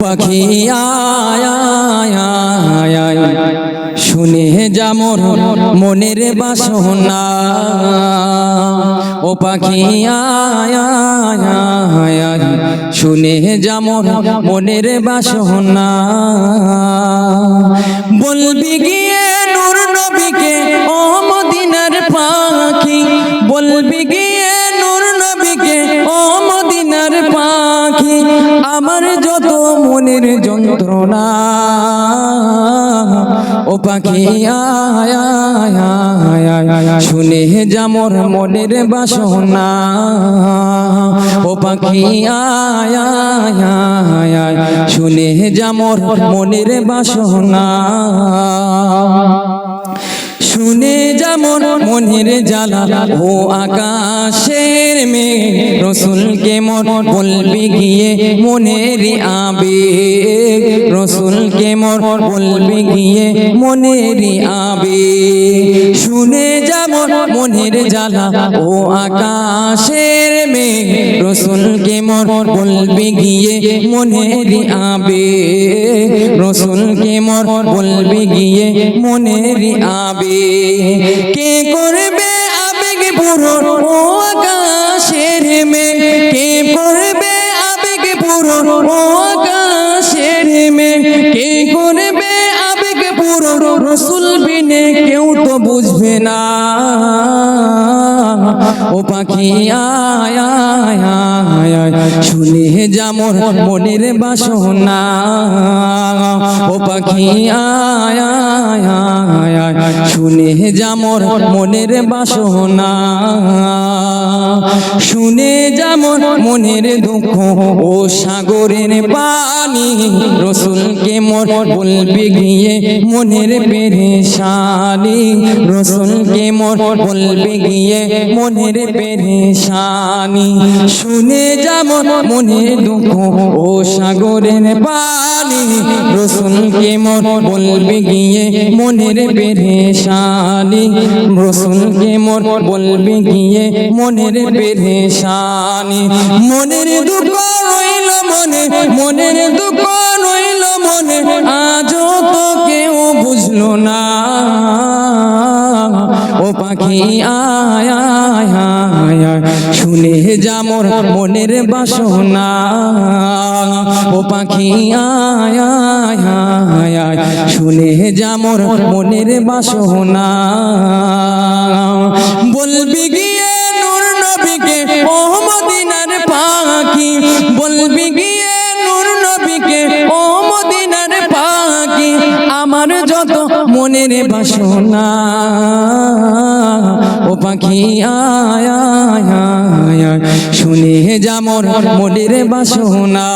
পাখি আয় আয় আয় আয় শুনে যা মোর মনের বাসনা। ও পাখি আয় আয় আয় আয় শুনে যা মোর মনের বাসনা। বলবি গিয়ে নূর নবীকে ও মদিনার পাখি, বলবি গিয়ে নূর নবীকে ও মদিনার পাখি, আমার যত মনের যন্ত্রণা। ও পাখি আয় আয় আয় আয় শুনে যা মোর মনের বাসনা। ও পাখি আয় আয় আয় আয় শুনে যা মোর মনের বাসনা। শুনে যেমন মনের জ্বালা ও আকাশের মেঘ, রসুলকে মোর বলবি গিয়ে মনের আবেগ, রসুলকে মোর বলবি গিয়ে মনের আবেগ। শুনে যেমন মনের জ্বালা ও আকাশের মেঘ, রসুলকে মোর বলবি গিয়ে মনের আবেগ, রসুলকে মোর বলবি গিয়ে মনের আবেগ। কে করবে আবেগ পূরণ ও আকাশের মেঘ, কে করবে আবেগ পূরণ ও আকাশের মেঘ, কে করবে আবেগ পূরণ রসুল বিনে কেউ তো বুঝবে না। ও পাখি আয় আয় আয় আয় শুনে যা মোর মনের বাসনা। ও পাখি আয় আয় আয় আয় শুনে যা মোর মনের বাসনা। শুনে যা মোর মনের দুঃখ ও সাগরের পানি, রসুলকে মোর বলবি গিয়ে মনের পেরেশানি, রসুলকে মোর বলবি গিয়ে মনের পেরেশানি। শুনে যা মোর মনের দুঃখ ও সাগরের পানি, রসুলকে মোর বলবি গিয়ে মনের পেরেশানি, রসুলকে মোর বলবি গিয়ে মনের পেরেশানি। মনের দুঃখ রইল মনে, মনের দুঃখ রইল মনে, আজও তো কেউ বুঝলো না। ও পাখি আয় আয় আয় আয় শুনে যা মোর মনের বাসনা। ও পাখি আয় আয় আয় আয় শুনে যা মোর মনের বাসনা। বলবি গিয়ে নূর নবীকে ও মদিনার পাখি, বলবি গিয়ে নূর নবীকে ও মদিনার পাখি, আমার যত মনের বাসনা। ও পাখি আয় আয় আয় আয় শুনে যা মোর মনের বাসনা।